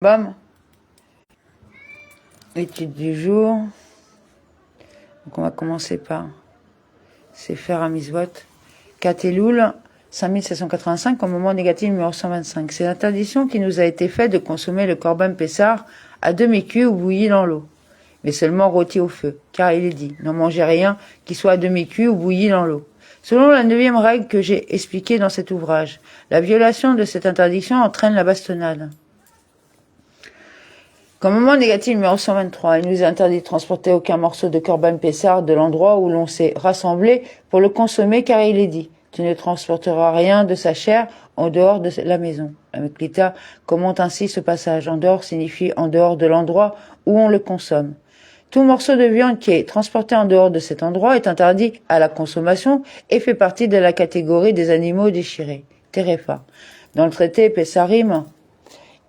Bam, étude du jour. Donc on va commencer par Sefer HaMitzvot. Kateloul, 5785, au moment négatif numéro 125. C'est l'interdiction qui nous a été faite de consommer le korban pessar à demi-cuit ou bouilli dans l'eau, mais seulement rôti au feu, car il est dit, n'en mangez rien qui soit à demi-cuit ou bouilli dans l'eau. Selon la 9e règle que j'ai expliquée dans cet ouvrage, la violation de cette interdiction entraîne la bastonnade. Comme moment négatif numéro 123, il nous est interdit de transporter aucun morceau de korban pessar de l'endroit où l'on s'est rassemblé pour le consommer, car il est dit, tu ne transporteras rien de sa chair en dehors de la maison. La Meklita commente ainsi ce passage. En dehors signifie en dehors de l'endroit où on le consomme. Tout morceau de viande qui est transporté en dehors de cet endroit est interdit à la consommation et fait partie de la catégorie des animaux déchirés. Terefa. Dans le traité Pessarim,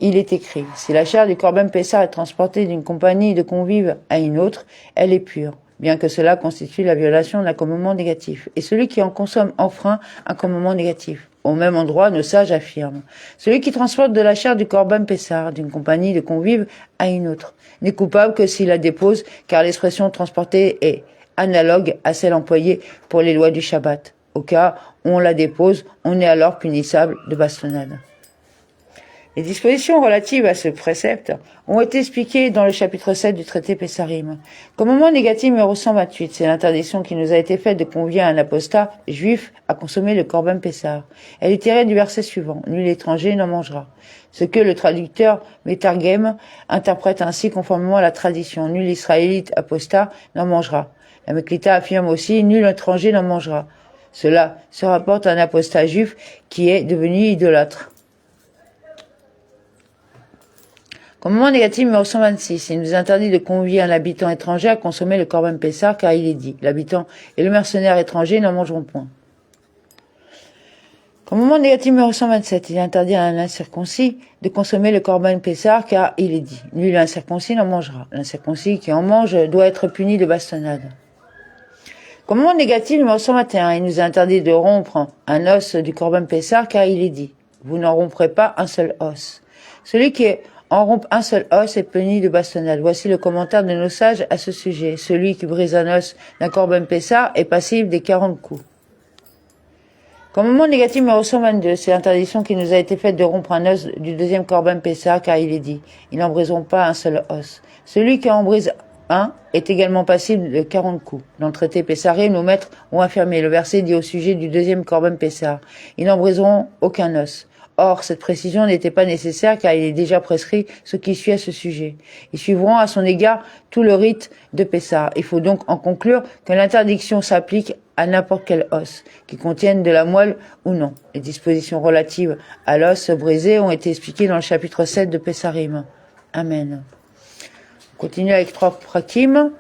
il est écrit, si la chair du korban pessar est transportée d'une compagnie de convives à une autre, elle est pure, bien que cela constitue la violation d'un commandement négatif. Et celui qui en consomme enfreint un commandement négatif. Au même endroit, nos sages affirment, celui qui transporte de la chair du korban pessar d'une compagnie de convives à une autre n'est coupable que s'il la dépose, car l'expression transportée est analogue à celle employée pour les lois du Shabbat. Au cas où on la dépose, on est alors punissable de bastonnade. Les dispositions relatives à ce précepte ont été expliquées dans le chapitre 7 du traité Pessarim. Comme moment négatif numéro 128, c'est l'interdiction qui nous a été faite de convier un apostat juif à consommer le korban pessar. Elle est tirée du verset suivant, nul étranger n'en mangera. Ce que le traducteur Metargem interprète ainsi conformément à la tradition, nul israélite apostat n'en mangera. La Meklita affirme aussi, nul étranger n'en mangera. Cela se rapporte à un apostat juif qui est devenu idolâtre. Comme moment négatif numéro 126, il nous interdit de convier un habitant étranger à consommer le korban pessar, car il est dit, l'habitant et le mercenaire étranger n'en mangeront point. Comme moment négatif numéro 127, il est interdit à un incirconcis de consommer le korban pessar, car il est dit, nul incirconcis n'en mangera. L'incirconcis qui en mange doit être puni de bastonnade. Comme moment négatif numéro 121, il nous est interdit de rompre un os du korban pessar, car il est dit, vous n'en romprez pas un seul os. Celui qui en rompt un seul os est puni de bastonnade. Voici le commentaire de nos sages à ce sujet. Celui qui brise un os d'un korban pessar est passible des 40 coups. Comme moment négatif numéro 122, c'est l'interdiction qui nous a été faite de rompre un os du deuxième korban pessar, car il est dit, ils n'en briseront pas un seul os. Celui qui en brise un est également passible de 40 coups. Dans le traité Pessarim, nos maîtres ont affirmé, le verset dit au sujet du deuxième korban pessar, ils n'en briseront aucun os. Or, cette précision n'était pas nécessaire car il est déjà prescrit ce qui suit à ce sujet. Ils suivront à son égard tout le rite de Pessar. Il faut donc en conclure que l'interdiction s'applique à n'importe quel os, qui contienne de la moelle ou non. Les dispositions relatives à l'os brisé ont été expliquées dans le chapitre 7 de Pessarim. Amen. On continue avec 3 prakim.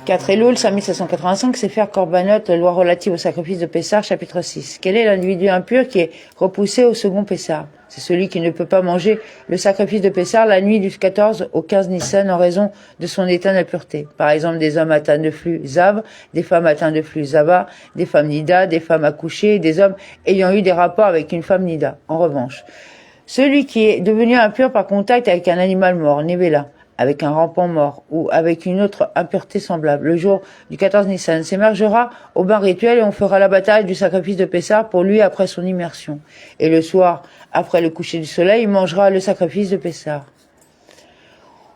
4 Elul, 5785, c'est faire Korbanot, loi relative au sacrifice de Pessar, chapitre 6. Quel est l'individu impur qui est repoussé au second Pessar? C'est celui qui ne peut pas manger le sacrifice de Pessar la nuit du 14 au 15 Nissan en raison de son état d'impureté. Par exemple, des hommes atteints de flux Zav, des femmes atteintes de flux Zava, des femmes Nida, des femmes accouchées, des hommes ayant eu des rapports avec une femme Nida. En revanche, celui qui est devenu impur par contact avec un animal mort, Nevela, avec un rampant mort ou avec une autre impureté semblable, le jour du 14 Nissan, s'émergera au bain rituel et on fera l'abattage du sacrifice de Pessar pour lui après son immersion. Et le soir, après le coucher du soleil, il mangera le sacrifice de Pessar.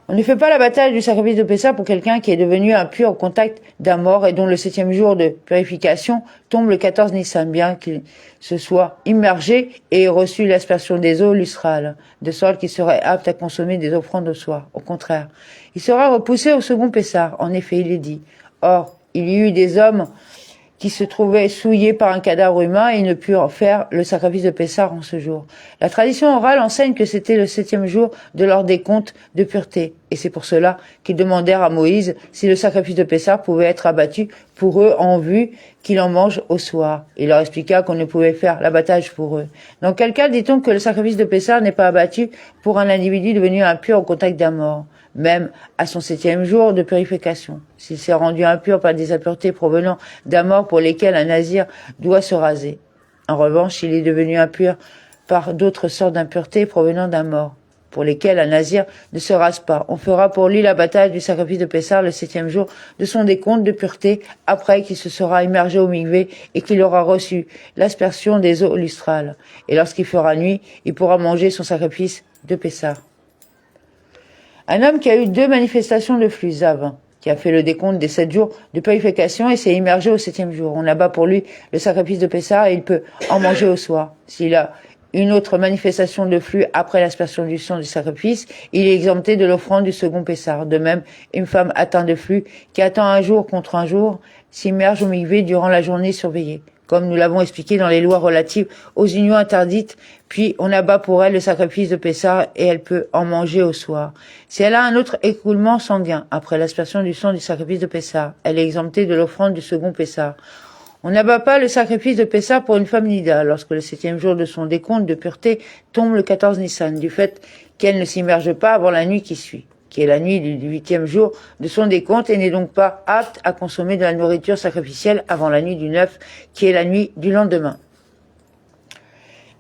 On ne fait pas l'abattage du sacrifice de Pessah pour quelqu'un qui est devenu impur au contact d'un mort et dont le 7e jour de purification tombe le 14 Nissan, bien qu'il se soit immergé et ait reçu l'aspersion des eaux lustrales, de sorte qu'il serait apte à consommer des offrandes au soir. Au contraire, il sera repoussé au second Pessah. En effet, il est dit. Or, il y eut des hommes qui se trouvaient souillés par un cadavre humain et ils ne purent faire le sacrifice de Pessah en ce jour. La tradition orale enseigne que c'était le 7e jour de leur décompte de pureté. Et c'est pour cela qu'ils demandèrent à Moïse si le sacrifice de Pessah pouvait être abattu pour eux en vue qu'il en mange au soir. Il leur expliqua qu'on ne pouvait faire l'abattage pour eux. Dans quel cas dit-on que le sacrifice de Pessah n'est pas abattu pour un individu devenu impur au contact d'un mort, même à son 7e jour de purification, s'il s'est rendu impur par des impuretés provenant d'un mort pour lesquelles un nazir doit se raser. En revanche, s'il est devenu impur par d'autres sortes d'impuretés provenant d'un mort, pour lesquels un nazir ne se rase pas. On fera pour lui l'abattage du sacrifice de Pessah le 7e jour de son décompte de pureté, après qu'il se sera immergé au mikvé et qu'il aura reçu l'aspersion des eaux lustrales. Et lorsqu'il fera nuit, il pourra manger son sacrifice de Pessah. Un homme qui a eu 2 manifestations de flux, Zav, qui a fait le décompte des 7 jours de purification et s'est immergé au 7e jour. On abat pour lui le sacrifice de Pessah et il peut en manger au soir. S'il a une autre manifestation de flux après l'aspersion du sang du sacrifice, il est exempté de l'offrande du second Pessah. De même, une femme atteinte de flux qui attend un jour contre un jour s'immerge au mikvé durant la journée surveillée, comme nous l'avons expliqué dans les lois relatives aux unions interdites, puis on abat pour elle le sacrifice de Pessah et elle peut en manger au soir. Si elle a un autre écoulement sanguin après l'aspersion du sang du sacrifice de Pessah, elle est exemptée de l'offrande du second Pessah. On n'abat pas le sacrifice de Pessah pour une femme nida lorsque le 7e jour de son décompte de pureté tombe le 14 Nissan, du fait qu'elle ne s'immerge pas avant la nuit qui suit, qui est la nuit du 8e jour de son décompte et n'est donc pas apte à consommer de la nourriture sacrificielle avant la nuit du 9, qui est la nuit du lendemain.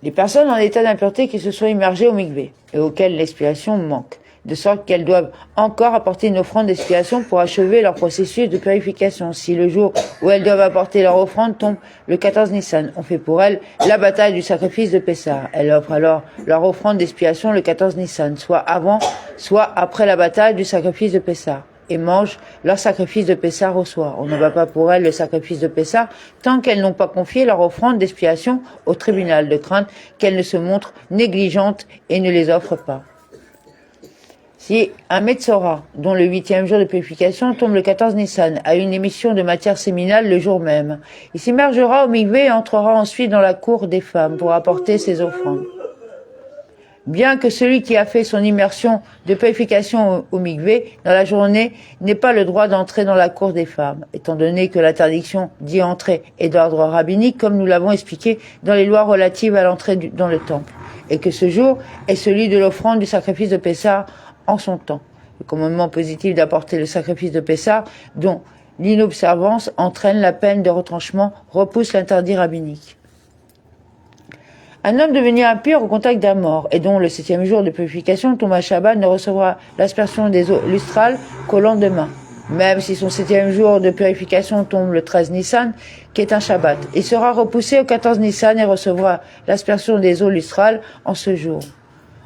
Les personnes en état d'impureté qui se sont immergées au mikvé et auxquelles l'expiation manque, de sorte qu'elles doivent encore apporter une offrande d'expiation pour achever leur processus de purification. Si le jour où elles doivent apporter leur offrande tombe le 14 Nissan, on fait pour elles la bataille du sacrifice de Pessah. Elles offrent alors leur offrande d'expiation le 14 Nissan, soit avant, soit après la bataille du sacrifice de Pessah, et mangent leur sacrifice de Pessah au soir. On ne va pas pour elles le sacrifice de Pessah tant qu'elles n'ont pas confié leur offrande d'expiation au tribunal, de crainte qu'elles ne se montrent négligentes et ne les offrent pas. Si un Metzora, dont le 8e jour de purification tombe le 14 Nissan, a une émission de matière séminale le jour même, il s'immergera au mikvé et entrera ensuite dans la cour des femmes pour apporter ses offrandes. Bien que celui qui a fait son immersion de purification au mikvé dans la journée n'ait pas le droit d'entrer dans la cour des femmes, étant donné que l'interdiction d'y entrer est d'ordre rabbinique, comme nous l'avons expliqué dans les lois relatives à l'entrée dans le temple, et que ce jour est celui de l'offrande du sacrifice de Pessah en son temps. Le commandement positif d'apporter le sacrifice de Pessah, dont l'inobservance entraîne la peine de retranchement, repousse l'interdit rabbinique. Un homme devenu impur au contact d'un mort, et dont le 7e jour de purification tombe à Shabbat, ne recevra l'aspersion des eaux lustrales qu'au lendemain, même si son 7e jour de purification tombe le 13 Nissan, qui est un Shabbat. Il sera repoussé au 14 Nissan et recevra l'aspersion des eaux lustrales en ce jour.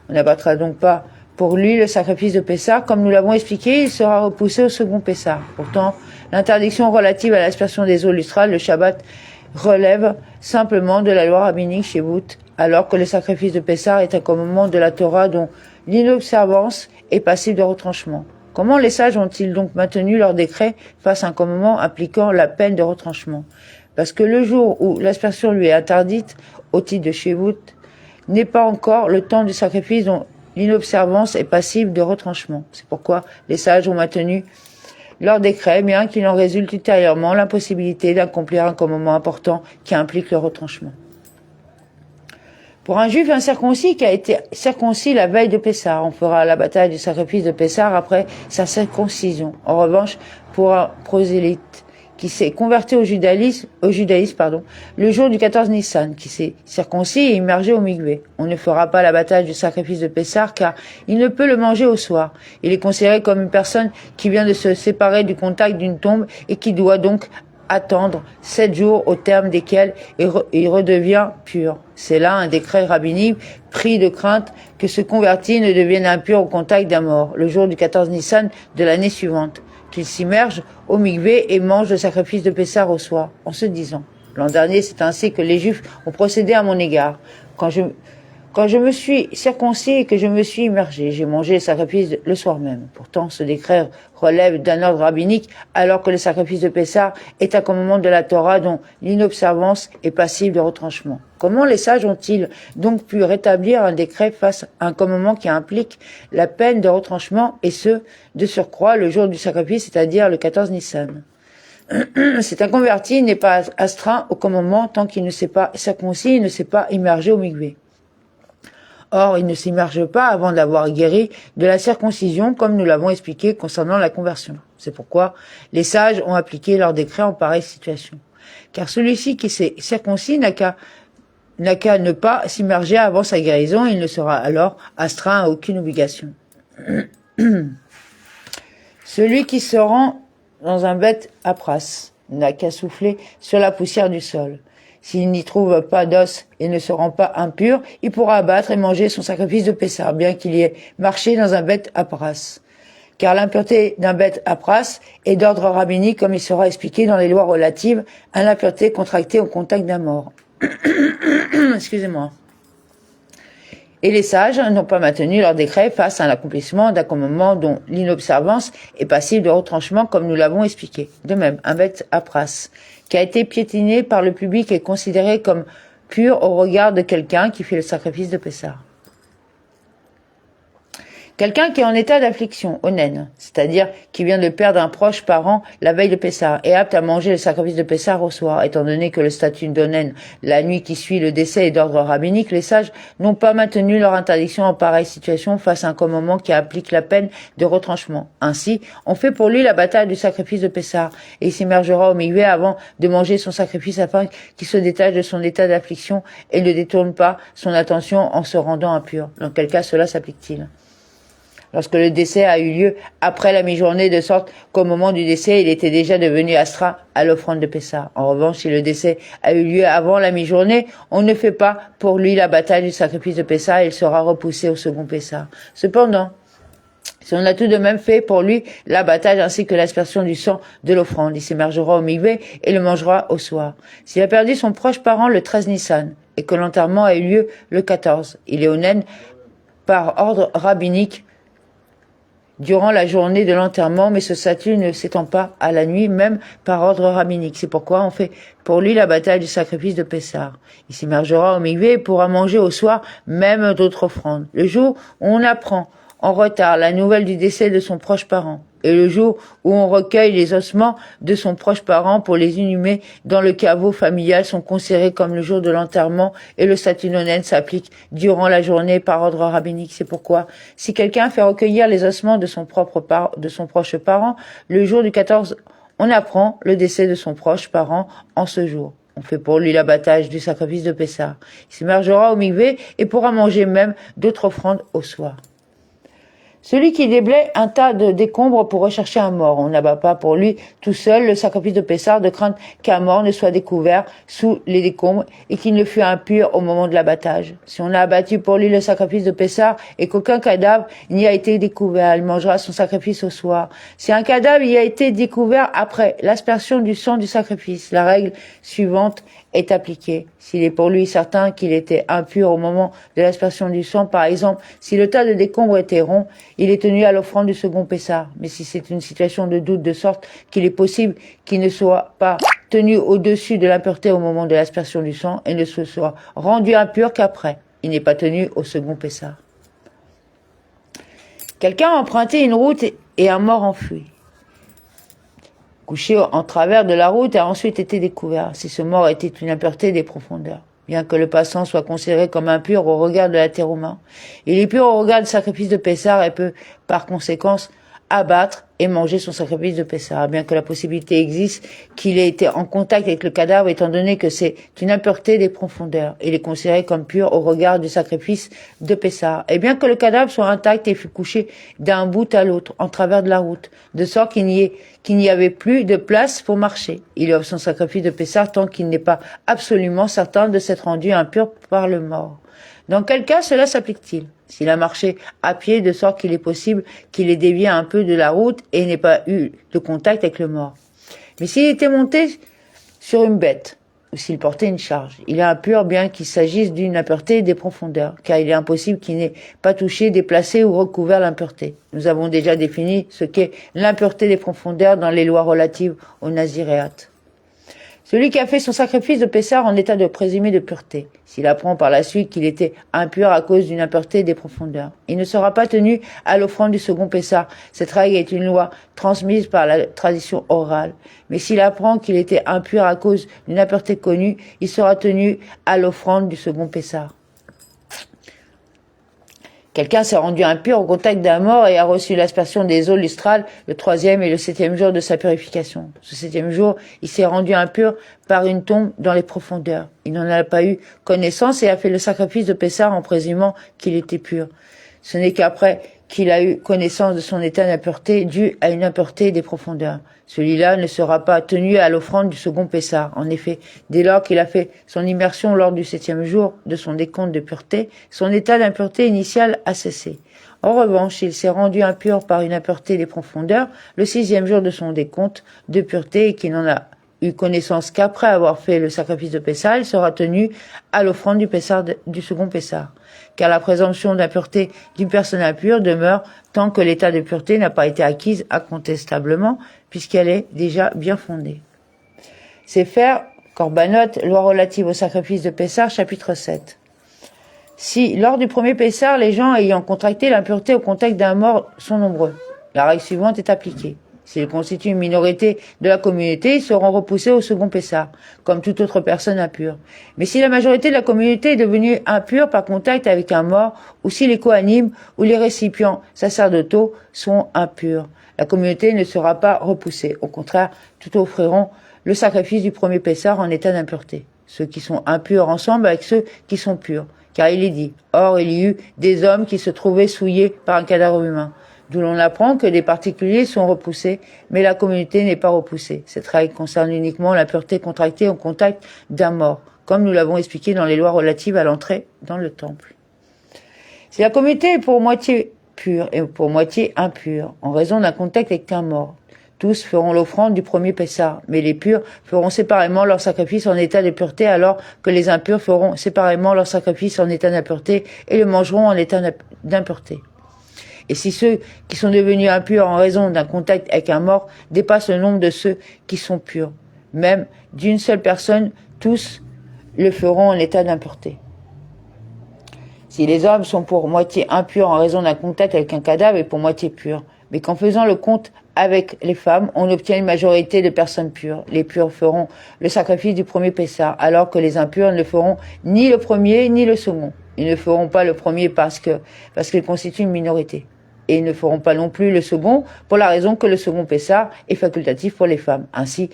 On n'abattra donc pas pour lui le sacrifice de Pessah, comme nous l'avons expliqué, il sera repoussé au second Pessah. Pourtant, l'interdiction relative à l'aspersion des eaux lustrales, le Shabbat, relève simplement de la loi rabbinique chez Bout, alors que le sacrifice de Pessah est un commandement de la Torah dont l'inobservance est passible de retranchement. Comment les sages ont-ils donc maintenu leur décret face à un commandement impliquant la peine de retranchement? Parce que le jour où l'aspersion lui est interdite, au titre de Shevut, n'est pas encore le temps du sacrifice dont l'inobservance est passible de retranchement. C'est pourquoi les sages ont maintenu leur décret, bien qu'il en résulte ultérieurement l'impossibilité d'accomplir un commandement important qui implique le retranchement. Pour un juif incirconcis qui a été circoncis la veille de Pessah, on fera la bataille du sacrifice de Pessah après sa circoncision. En revanche, pour un prosélyte qui s'est converti au judaïsme, le jour du 14 Nissan, qui s'est circoncis et immergé au mikvé, on ne fera pas la bataille du sacrifice de Pessah car il ne peut le manger au soir. Il est considéré comme une personne qui vient de se séparer du contact d'une tombe et qui doit donc attendre 7 jours au terme desquels il redevient pur. C'est là un décret rabbinique pris de crainte que ce converti ne devienne impur au contact d'un mort, le jour du 14 Nissan de l'année suivante, qu'il s'immerge au mikvé et mange le sacrifice de Pessah au soir, en se disant: l'an dernier, c'est ainsi que les Juifs ont procédé à mon égard. Quand je me suis circoncis et que je me suis immergé, j'ai mangé le sacrifice le soir même. Pourtant, ce décret relève d'un ordre rabbinique, alors que le sacrifice de Pessah est un commandement de la Torah dont l'inobservance est passible de retranchement. Comment les sages ont-ils donc pu rétablir un décret face à un commandement qui implique la peine de retranchement, et ce, de surcroît, le jour du sacrifice, c'est-à-dire le 14 Nissan? C'est un converti, il n'est pas astreint au commandement tant qu'il ne s'est pas circoncis, il ne s'est pas immergé au mikvé. Or, il ne s'immerge pas avant d'avoir guéri de la circoncision, comme nous l'avons expliqué concernant la conversion. C'est pourquoi les sages ont appliqué leur décret en pareille situation. Car celui-ci qui s'est circoncis n'a qu'à ne pas s'immerger avant sa guérison, il ne sera alors astreint à aucune obligation. Celui qui se rend dans un bête à pras n'a qu'à souffler sur la poussière du sol. S'il n'y trouve pas d'os et ne se rend pas impur, il pourra abattre et manger son sacrifice de Pessah, bien qu'il y ait marché dans un bête à pras. Car l'impureté d'un bête à pras est d'ordre rabbinique, comme il sera expliqué dans les lois relatives à l'impureté contractée au contact d'un mort. Excusez-moi. Et les sages n'ont pas maintenu leur décret face à l'accomplissement d'un commandement dont l'inobservance est passible de retranchement, comme nous l'avons expliqué. De même, un bête à pras, qui a été piétiné par le public, est considéré comme pur au regard de quelqu'un qui fait le sacrifice de Pessah. Quelqu'un qui est en état d'affliction, onen, c'est-à-dire qui vient de perdre un proche parent la veille de Pessah, est apte à manger le sacrifice de Pessah au soir. Étant donné que le statut d'onen, la nuit qui suit le décès, est d'ordre rabbinique, les sages n'ont pas maintenu leur interdiction en pareille situation face à un commandement qui applique la peine de retranchement. Ainsi, on fait pour lui la bataille du sacrifice de Pessah, et il s'immergera au mikvé avant de manger son sacrifice afin qu'il se détache de son état d'affliction et ne détourne pas son attention en se rendant impur. Dans quel cas cela s'applique-t-il ? Lorsque le décès a eu lieu après la mi-journée, de sorte qu'au moment du décès, il était déjà devenu astreint à l'offrande de Pessah. En revanche, si le décès a eu lieu avant la mi-journée, on ne fait pas pour lui la bataille du sacrifice de Pessah et il sera repoussé au second Pessah. Cependant, si on a tout de même fait pour lui l'abattage ainsi que l'aspersion du sang de l'offrande, il s'immergera au mikvé et le mangera au soir. S'il a perdu son proche parent le 13 Nissan et que l'enterrement a eu lieu le 14, il est onen par ordre rabbinique durant la journée de l'enterrement, mais ce statut ne s'étend pas à la nuit, même par ordre rabbinique. C'est pourquoi on fait pour lui la bataille du sacrifice de Pessah. Il s'immergera au mikvé et pourra manger au soir même d'autres offrandes. Le jour où on apprend en retard la nouvelle du décès de son proche parent, et le jour où on recueille les ossements de son proche parent pour les inhumer dans le caveau familial sont considérés comme le jour de l'enterrement et le statut d'onen s'applique durant la journée par ordre rabbinique. C'est pourquoi, si quelqu'un fait recueillir les ossements de son proche parent, le jour du 14, on apprend le décès de son proche parent en ce jour. On fait pour lui l'abattage du sacrifice de Pessah. Il s'immergera au mikvé et pourra manger même d'autres offrandes au soir. Celui qui déblaye un tas de décombres pour rechercher un mort, on n'abat pas pour lui tout seul le sacrifice de Pessah de crainte qu'un mort ne soit découvert sous les décombres et qu'il ne fût impur au moment de l'abattage. Si on a abattu pour lui le sacrifice de Pessah et qu'aucun cadavre n'y a été découvert, il mangera son sacrifice au soir. Si un cadavre y a été découvert après l'aspersion du sang du sacrifice, la règle suivante est appliquée. S'il est pour lui certain qu'il était impur au moment de l'aspersion du sang, par exemple, si le tas de décombres était rond, il est tenu à l'offrande du second Pessah. Mais si c'est une situation de doute de sorte qu'il est possible qu'il ne soit pas tenu au-dessus de l'impureté au moment de l'aspersion du sang et ne se soit rendu impur qu'après, il n'est pas tenu au second Pessah. Quelqu'un a emprunté une route et un mort enfui, couché en travers de la route, a ensuite été découvert. Si ce mort était une impureté des profondeurs, bien que le passant soit considéré comme impur au regard de la terre humaine, il est pur au regard du sacrifice de Pessah et peut, par conséquence, abattre et manger son sacrifice de Pessah, bien que la possibilité existe qu'il ait été en contact avec le cadavre, étant donné que c'est une impureté des profondeurs. Il est considéré comme pur au regard du sacrifice de Pessah. Et bien que le cadavre soit intact et fût couché d'un bout à l'autre, en travers de la route, de sorte qu'il n'y avait plus de place pour marcher. Il offre son sacrifice de Pessah tant qu'il n'est pas absolument certain de s'être rendu impur par le mort. Dans quel cas cela s'applique-t-il ? S'il a marché à pied de sorte qu'il est possible qu'il ait dévié un peu de la route et n'ait pas eu de contact avec le mort. Mais s'il était monté sur une bête, ou s'il portait une charge, il est impur bien qu'il s'agisse d'une impureté des profondeurs, car il est impossible qu'il n'ait pas touché, déplacé ou recouvert l'impureté. Nous avons déjà défini ce qu'est l'impureté des profondeurs dans les lois relatives au naziréat. Celui qui a fait son sacrifice de Pessah en état de présumé de pureté, s'il apprend par la suite qu'il était impur à cause d'une impureté des profondeurs, il ne sera pas tenu à l'offrande du second Pessah. Cette règle est une loi transmise par la tradition orale. Mais s'il apprend qu'il était impur à cause d'une impureté connue, il sera tenu à l'offrande du second Pessah. Quelqu'un s'est rendu impur au contact d'un mort et a reçu l'aspersion des eaux lustrales le 3e et le 7e jour de sa purification. Ce 7e jour, il s'est rendu impur par une tombe dans les profondeurs. Il n'en a pas eu connaissance et a fait le sacrifice de Pessah en présumant qu'il était pur. Ce n'est qu'après qu'il a eu connaissance de son état d'impureté dû à une impureté des profondeurs. Celui-là ne sera pas tenu à l'offrande du second Pessah. En effet, dès lors qu'il a fait son immersion lors du 7e jour de son décompte de pureté, son état d'impureté initial a cessé. En revanche, il s'est rendu impur par une impureté des profondeurs le 6e jour de son décompte de pureté et qu'il n'en a eu connaissance qu'après avoir fait le sacrifice de Pessah, il sera tenu à l'offrande du second Pessah. Car la présomption d'impureté d'une personne impure demeure tant que l'état de pureté n'a pas été acquise incontestablement, puisqu'elle est déjà bien fondée. Sefer Korbanot, loi relative au sacrifice de Pessah, chapitre 7. Si, lors du premier Pessah, les gens ayant contracté l'impureté au contact d'un mort sont nombreux, la règle suivante est appliquée. S'ils constituent une minorité de la communauté, ils seront repoussés au second Pessah, comme toute autre personne impure. Mais si la majorité de la communauté est devenue impure par contact avec un mort, ou si les coanimes ou les récipients sacerdotaux sont impurs, la communauté ne sera pas repoussée. Au contraire, tous offriront le sacrifice du premier Pessah en état d'impureté. Ceux qui sont impurs ensemble avec ceux qui sont purs. Car il est dit, or il y eut des hommes qui se trouvaient souillés par un cadavre humain. D'où l'on apprend que des particuliers sont repoussés, mais la communauté n'est pas repoussée. Cette règle concerne uniquement l'impureté contractée au contact d'un mort, comme nous l'avons expliqué dans les lois relatives à l'entrée dans le temple. Si la communauté est pour moitié pure et pour moitié impure, en raison d'un contact avec un mort, tous feront l'offrande du premier Pessah, mais les purs feront séparément leur sacrifice en état de pureté, alors que les impurs feront séparément leur sacrifice en état d'impureté et le mangeront en état d'impureté. Et si ceux qui sont devenus impurs en raison d'un contact avec un mort dépassent le nombre de ceux qui sont purs, même d'une seule personne, tous le feront en état d'impureté. Si les hommes sont pour moitié impurs en raison d'un contact avec un cadavre et pour moitié purs, mais qu'en faisant le compte avec les femmes, on obtient une majorité de personnes pures. Les purs feront le sacrifice du premier Pessah, alors que les impurs ne feront ni le premier ni le second. Ils ne feront pas le premier parce qu'ils constituent une minorité. Et ils ne feront pas non plus le second pour la raison que le second Pessah est facultatif pour les femmes. Ainsi,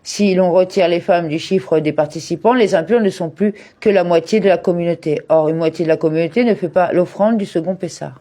si l'on retire les femmes du chiffre des participants, les impurs ne sont plus que la moitié de la communauté. Or, une moitié de la communauté ne fait pas l'offrande du second Pessah.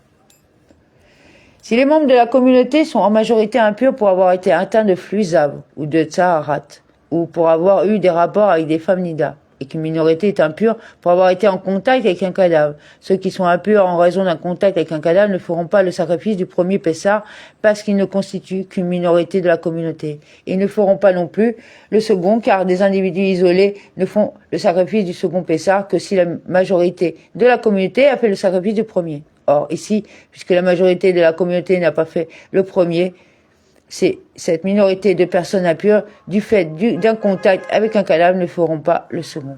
Si les membres de la communauté sont en majorité impurs pour avoir été atteints de flux zav ou de tsaharat, ou pour avoir eu des rapports avec des femmes nida, et qu'une minorité est impure pour avoir été en contact avec un cadavre. Ceux qui sont impurs en raison d'un contact avec un cadavre ne feront pas le sacrifice du premier Pessah parce qu'ils ne constituent qu'une minorité de la communauté. Ils ne feront pas non plus le second car des individus isolés ne font le sacrifice du second Pessah que si la majorité de la communauté a fait le sacrifice du premier. Or, ici, puisque la majorité de la communauté n'a pas fait le premier, c'est cette minorité de personnes impures, du fait d'un contact avec un cadavre, ne feront pas le second.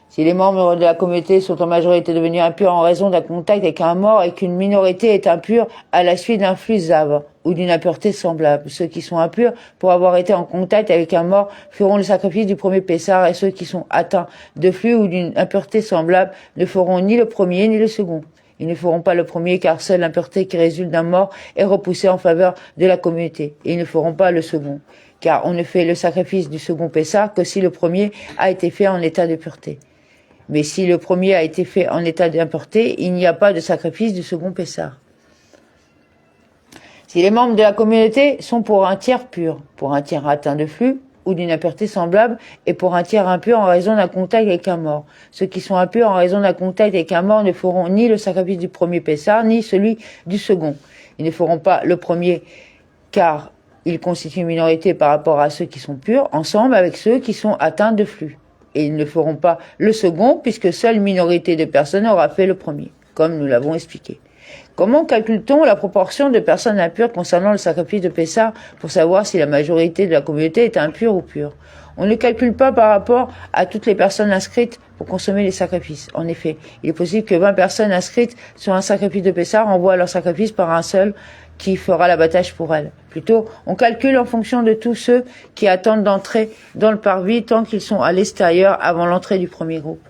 Si les membres de la communauté sont en majorité devenus impurs en raison d'un contact avec un mort et qu'une minorité est impure à la suite d'un flux zav ou d'une impureté semblable, ceux qui sont impurs pour avoir été en contact avec un mort feront le sacrifice du premier Pessah et ceux qui sont atteints de flux ou d'une impureté semblable ne feront ni le premier ni le second. Ils ne feront pas le premier car seule l'impureté qui résulte d'un mort est repoussée en faveur de la communauté. Et ils ne feront pas le second, car on ne fait le sacrifice du second Pessah que si le premier a été fait en état de pureté. Mais si le premier a été fait en état d'impureté, il n'y a pas de sacrifice du second Pessah. Si les membres de la communauté sont pour un tiers pur, pour un tiers atteint de flux, ou d'une impureté semblable, et pour un tiers impur en raison d'un contact avec un mort. Ceux qui sont impurs en raison d'un contact avec un mort ne feront ni le sacrifice du premier Pessah, ni celui du second. Ils ne feront pas le premier, car ils constituent une minorité par rapport à ceux qui sont purs, ensemble avec ceux qui sont atteints de flux. Et ils ne feront pas le second, puisque seule une minorité de personnes aura fait le premier, comme nous l'avons expliqué. Comment calcule-t-on la proportion de personnes impures concernant le sacrifice de Pessah pour savoir si la majorité de la communauté est impure ou pure? On ne calcule pas par rapport à toutes les personnes inscrites pour consommer les sacrifices. En effet, il est possible que 20 personnes inscrites sur un sacrifice de Pessah renvoient leur sacrifice par un seul qui fera l'abattage pour elles. Plutôt, on calcule en fonction de tous ceux qui attendent d'entrer dans le parvis tant qu'ils sont à l'extérieur avant l'entrée du premier groupe.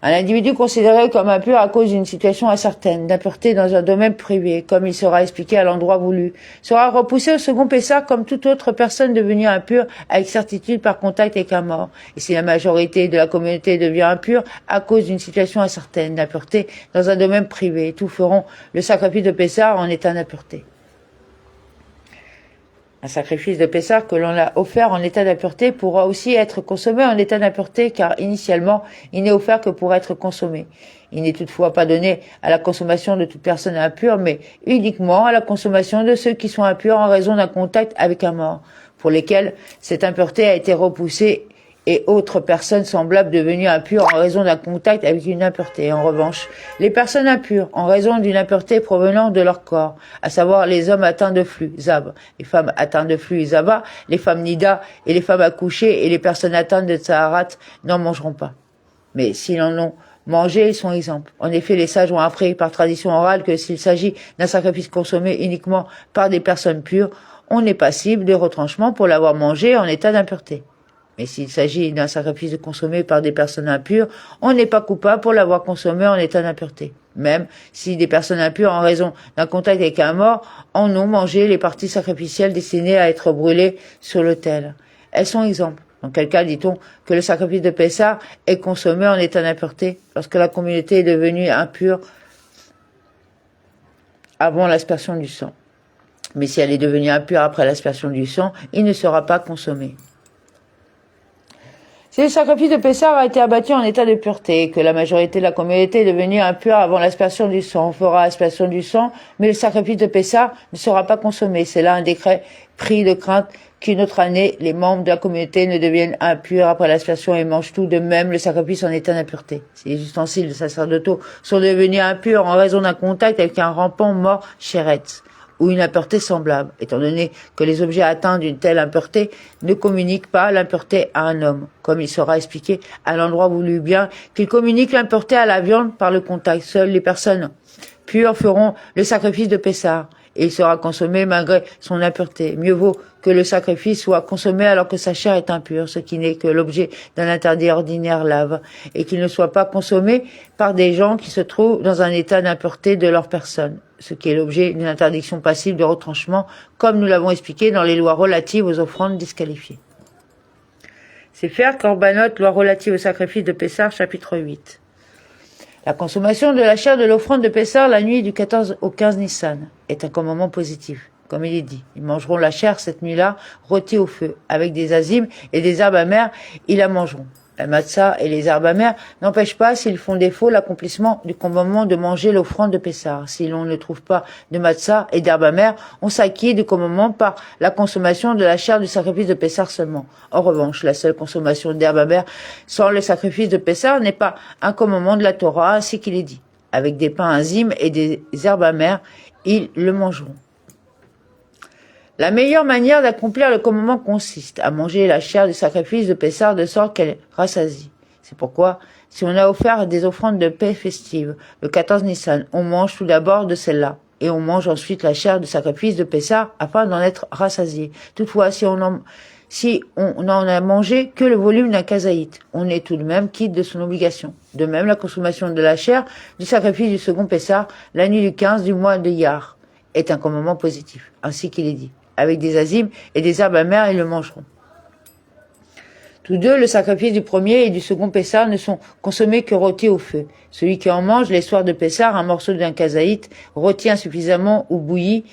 Un individu considéré comme impur à cause d'une situation incertaine, d'impureté dans un domaine privé, comme il sera expliqué à l'endroit voulu, sera repoussé au second Pessah comme toute autre personne devenue impure avec certitude par contact avec un mort. Et si la majorité de la communauté devient impure à cause d'une situation incertaine, d'impureté dans un domaine privé, tous feront le sacrifice de Pessah en état d'impureté. Un sacrifice de Pessah que l'on a offert en état d'impureté pourra aussi être consommé en état d'impureté car initialement il n'est offert que pour être consommé. Il n'est toutefois pas donné à la consommation de toute personne impure mais uniquement à la consommation de ceux qui sont impurs en raison d'un contact avec un mort, pour lesquels cette impureté a été repoussée et autres personnes semblables devenues impures en raison d'un contact avec une impureté. En revanche, les personnes impures en raison d'une impureté provenant de leur corps, à savoir les hommes atteints de flux, Zab, les femmes atteintes de flux, Zaba, les femmes Nida et les femmes accouchées et les personnes atteintes de Tsaharat n'en mangeront pas. Mais s'ils en ont mangé, ils sont exempts. En effet, les sages ont appris par tradition orale que s'il s'agit d'un sacrifice consommé uniquement par des personnes pures, on est passible de retranchement pour l'avoir mangé en état d'impureté. Mais s'il s'agit d'un sacrifice consommé par des personnes impures, on n'est pas coupable pour l'avoir consommé en état d'impureté. Même si des personnes impures, en raison d'un contact avec un mort, en ont mangé les parties sacrificielles destinées à être brûlées sur l'autel. Elles sont exemples. Dans quel cas dit-on que le sacrifice de Pessah est consommé en état d'impureté lorsque la communauté est devenue impure avant l'aspersion du sang. Mais si elle est devenue impure après l'aspersion du sang, il ne sera pas consommé. Si le sacrifice de Pessah a été abattu en état de pureté et que la majorité de la communauté est devenue impure avant l'aspersion du sang, on fera aspersion du sang, mais le sacrifice de Pessah ne sera pas consommé. C'est là un décret pris de crainte qu'une autre année, les membres de la communauté ne deviennent impurs après l'aspersion et mangent tout de même le sacrifice en état d'impureté. Si les ustensiles sacerdotaux sont devenus impurs en raison d'un contact avec un rampant mort chéretz, ou une impureté semblable, étant donné que les objets atteints d'une telle impureté ne communiquent pas l'impureté à un homme, comme il sera expliqué à l'endroit voulu, bien qu'ils communiquent l'impureté à la viande par le contact. Seules les personnes pures feront le sacrifice de Pessah, et il sera consommé malgré son impureté. Mieux vaut que le sacrifice soit consommé alors que sa chair est impure, ce qui n'est que l'objet d'un interdit ordinaire lave, et qu'il ne soit pas consommé par des gens qui se trouvent dans un état d'impureté de leur personne, ce qui est l'objet d'une interdiction passive de retranchement, comme nous l'avons expliqué dans les lois relatives aux offrandes disqualifiées. Sefer Korbanot, loi relative au sacrifice de Pessah, chapitre 8. La consommation de la chair de l'offrande de Pessah la nuit du 14 au 15 Nissan est un commandement positif. Comme il est dit, ils mangeront la chair cette nuit-là, rôtie au feu, avec des azimes et des herbes amères, ils la mangeront. La matzah et les herbes amères n'empêchent pas, s'ils font défaut, l'accomplissement du commandement de manger l'offrande de Pessah. Si l'on ne trouve pas de matzah et d'herbes amères, on s'acquiert du commandement par la consommation de la chair du sacrifice de Pessah seulement. En revanche, la seule consommation d'herbes amères sans le sacrifice de Pessah n'est pas un commandement de la Torah, ainsi qu'il est dit. Avec des pains azimes et des herbes amères, ils le mangeront. La meilleure manière d'accomplir le commandement consiste à manger la chair du sacrifice de Pessah de sorte qu'elle rassasie. C'est pourquoi, si on a offert des offrandes de paix festives le 14 Nissan, on mange tout d'abord de celle-là, et on mange ensuite la chair du sacrifice de Pessah afin d'en être rassasié. Toutefois, si on n'en a mangé que le volume d'un kazaït, on est tout de même quitte de son obligation. De même, la consommation de la chair du sacrifice du second Pessah, la nuit du 15 du mois de Iyar, est un commandement positif, ainsi qu'il est dit. Avec des azimes et des herbes amères, ils le mangeront. Tous deux, le sacrifice du premier et du second Pessah ne sont consommés que rôtis au feu. Celui qui en mange les soirs de Pessah un morceau d'un kazaït, rôti insuffisamment ou bouilli,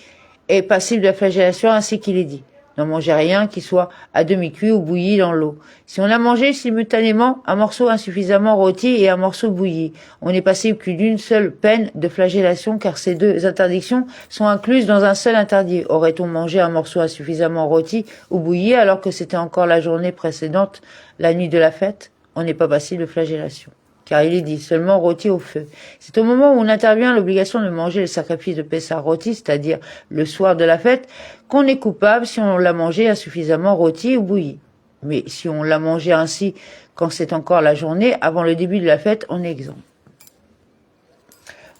est passible de la flagellation ainsi qu'il est dit. N'en mangez rien qui soit à demi-cuit ou bouilli dans l'eau. Si on a mangé simultanément un morceau insuffisamment rôti et un morceau bouilli, on n'est passible que d'une seule peine de flagellation car ces deux interdictions sont incluses dans un seul interdit. Aurait-on mangé un morceau insuffisamment rôti ou bouilli alors que c'était encore la journée précédente, la nuit de la fête? On n'est pas passible de flagellation. Car il est dit seulement rôti au feu. C'est au moment où on intervient l'obligation de manger le sacrifice de Pessah rôti, c'est-à-dire le soir de la fête, qu'on est coupable si on l'a mangé insuffisamment rôti ou bouilli. Mais si on l'a mangé ainsi quand c'est encore la journée, avant le début de la fête, on est exempt.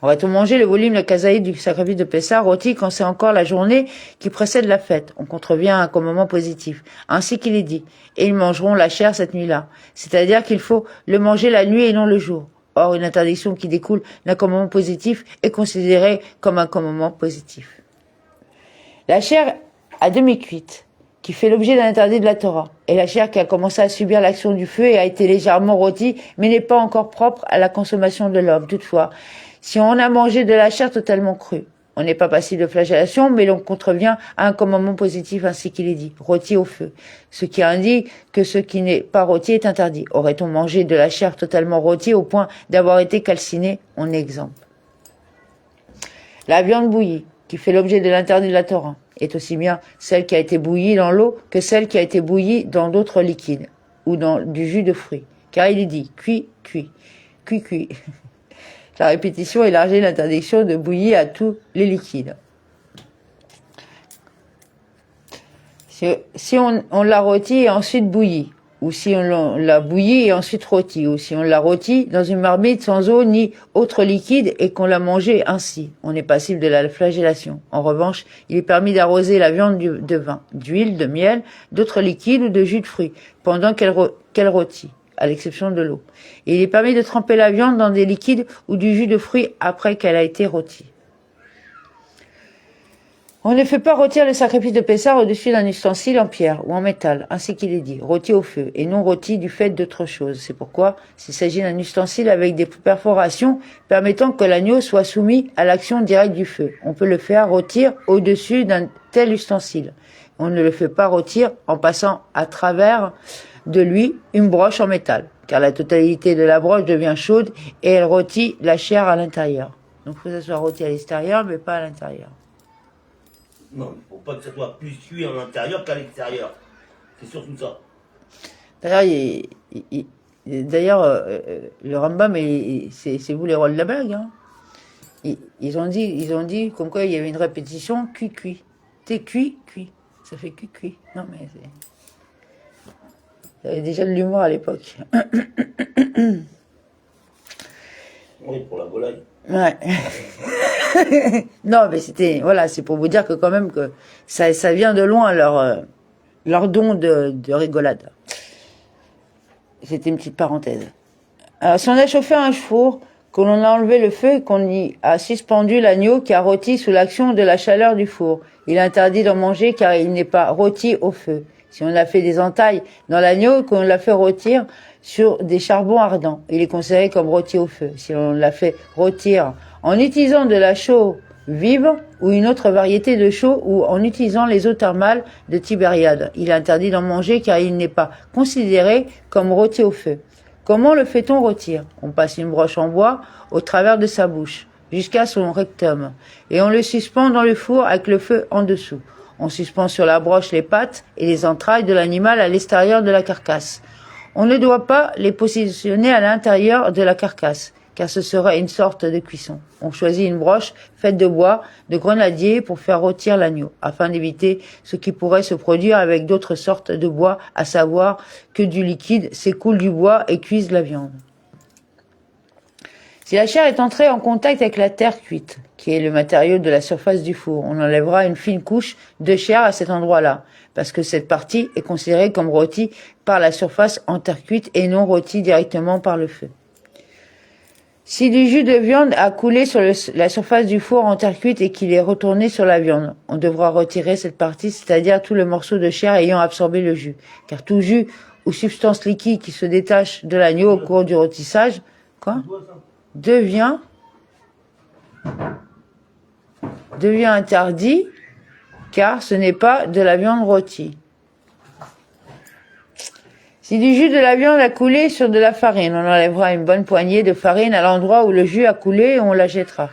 Aurait-on mangé le volume de kazaït du sacrifice de Pessah rôti quand c'est encore la journée qui précède la fête? On contrevient à un commandement positif, ainsi qu'il est dit. Et ils mangeront la chair cette nuit-là. C'est-à-dire qu'il faut le manger la nuit et non le jour. Or, une interdiction qui découle d'un commandement positif est considérée comme un commandement positif. La chair à demi cuite, qui fait l'objet d'un interdit de la Torah, et la chair qui a commencé à subir l'action du feu et a été légèrement rôtie, mais n'est pas encore propre à la consommation de l'homme. Toutefois, si on a mangé de la chair totalement crue, on n'est pas passible de flagellation, mais l'on contrevient à un commandement positif ainsi qu'il est dit, rôti au feu, ce qui indique que ce qui n'est pas rôti est interdit. Aurait-on mangé de la chair totalement rôtie au point d'avoir été calciné? On est exempt. La viande bouillie, qui fait l'objet de l'interdit de la Torah, est aussi bien celle qui a été bouillie dans l'eau que celle qui a été bouillie dans d'autres liquides ou dans du jus de fruits. Car il est dit cuit, cuit, cuit, cuit. La répétition élargit l'interdiction de bouillir à tous les liquides. Si on l'a rôti et ensuite bouilli, ou si on l'a bouilli et ensuite rôti, ou si on l'a rôti dans une marmite sans eau ni autre liquide et qu'on l'a mangé ainsi, on est passible de la flagellation. En revanche, il est permis d'arroser la viande de vin, d'huile, de miel, d'autres liquides ou de jus de fruits, pendant qu'elle rôtit, à l'exception de l'eau. Et il est permis de tremper la viande dans des liquides ou du jus de fruits après qu'elle a été rôtie. On ne fait pas rôtir le sacrifice de Pessah au-dessus d'un ustensile en pierre ou en métal, ainsi qu'il est dit, rôti au feu, et non rôti du fait d'autre chose. C'est pourquoi, s'il s'agit d'un ustensile avec des perforations permettant que l'agneau soit soumis à l'action directe du feu, on peut le faire rôtir au-dessus d'un tel ustensile. On ne le fait pas rôtir en passant à travers de lui une broche en métal, car la totalité de la broche devient chaude et elle rôtit la chair à l'intérieur. Donc il faut que ça soit rôti à l'extérieur, mais pas à l'intérieur. Non, il ne faut pas que ça soit plus cuit à l'intérieur qu'à l'extérieur. C'est surtout ça. D'ailleurs, le Rambam, c'est vous les rois de la blague. Hein. Ils ont dit comme quoi il y avait une répétition cuit. T'es cuit. Ça fait cuit. Non mais il y avait déjà de l'humour à l'époque. Oui, pour la volaille. Ouais. Non, mais c'est pour vous dire que quand même que ça vient de loin leur don de rigolade. C'était une petite parenthèse. Alors, si on a chauffé un four, qu'on en a enlevé le feu et qu'on y a suspendu l'agneau qui a rôti sous l'action de la chaleur du four, il est interdit d'en manger car il n'est pas rôti au feu. Si on a fait des entailles dans l'agneau et qu'on l'a fait rôtir sur des charbons ardents, il est considéré comme rôti au feu. Si on l'a fait rôtir en utilisant de la chaux vive ou une autre variété de chaux ou en utilisant les eaux thermales de Tibériade, il est interdit d'en manger car il n'est pas considéré comme rôti au feu. Comment le fait-on rôtir? On passe une broche en bois au travers de sa bouche, jusqu'à son rectum, et on le suspend dans le four avec le feu en dessous. On suspend sur la broche les pattes et les entrailles de l'animal à l'extérieur de la carcasse. On ne doit pas les positionner à l'intérieur de la carcasse, car ce serait une sorte de cuisson. On choisit une broche faite de bois, de grenadier pour faire rôtir l'agneau, afin d'éviter ce qui pourrait se produire avec d'autres sortes de bois, à savoir que du liquide s'écoule du bois et cuise la viande. Si la chair est entrée en contact avec la terre cuite, qui est le matériau de la surface du four, on enlèvera une fine couche de chair à cet endroit-là, parce que cette partie est considérée comme rôtie par la surface en terre cuite et non rôtie directement par le feu. Si du jus de viande a coulé sur la surface du four en terre cuite et qu'il est retourné sur la viande, on devra retirer cette partie, c'est-à-dire tout le morceau de chair ayant absorbé le jus, car tout jus ou substance liquide qui se détache de l'agneau au cours du rôtissage, devient interdit, car ce n'est pas de la viande rôtie. Si du jus de la viande a coulé sur de la farine, on enlèvera une bonne poignée de farine à l'endroit où le jus a coulé et on la jettera.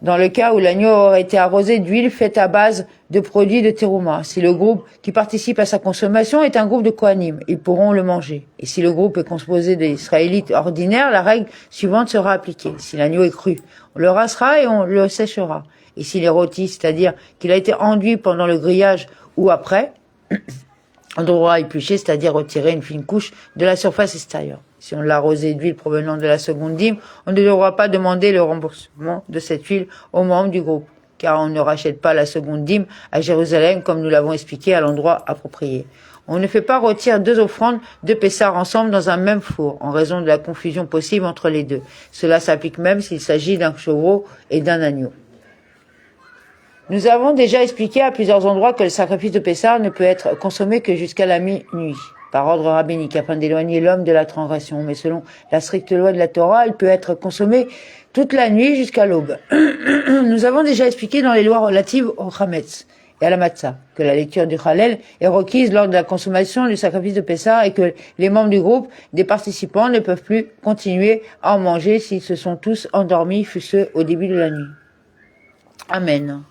Dans le cas où l'agneau aurait été arrosé d'huile faite à base de produits de terouma, si le groupe qui participe à sa consommation est un groupe de Kohanim, ils pourront le manger. Et si le groupe est composé d'Israélites ordinaires, la règle suivante sera appliquée. Si l'agneau est cru, on le rincera et on le séchera. Et s'il est rôti, c'est-à-dire qu'il a été enduit pendant le grillage ou après, on devra éplucher, c'est-à-dire retirer une fine couche de la surface extérieure. Si on l'a arrosé d'huile provenant de la seconde dîme, on ne devra pas demander le remboursement de cette huile aux membres du groupe, car on ne rachète pas la seconde dîme à Jérusalem comme nous l'avons expliqué à l'endroit approprié. On ne fait pas rôtir 2 offrandes de Pessah ensemble dans un même four, en raison de la confusion possible entre les deux. Cela s'applique même s'il s'agit d'un chevreau et d'un agneau. Nous avons déjà expliqué à plusieurs endroits que le sacrifice de Pessah ne peut être consommé que jusqu'à la minuit, par ordre rabbinique, afin d'éloigner l'homme de la transgression. Mais selon la stricte loi de la Torah, il peut être consommé toute la nuit jusqu'à l'aube. Nous avons déjà expliqué dans les lois relatives au Chametz et à la Matzah que la lecture du Hallel est requise lors de la consommation du sacrifice de Pessah et que les membres du groupe des participants ne peuvent plus continuer à en manger s'ils se sont tous endormis, fût-ce au début de la nuit. Amen.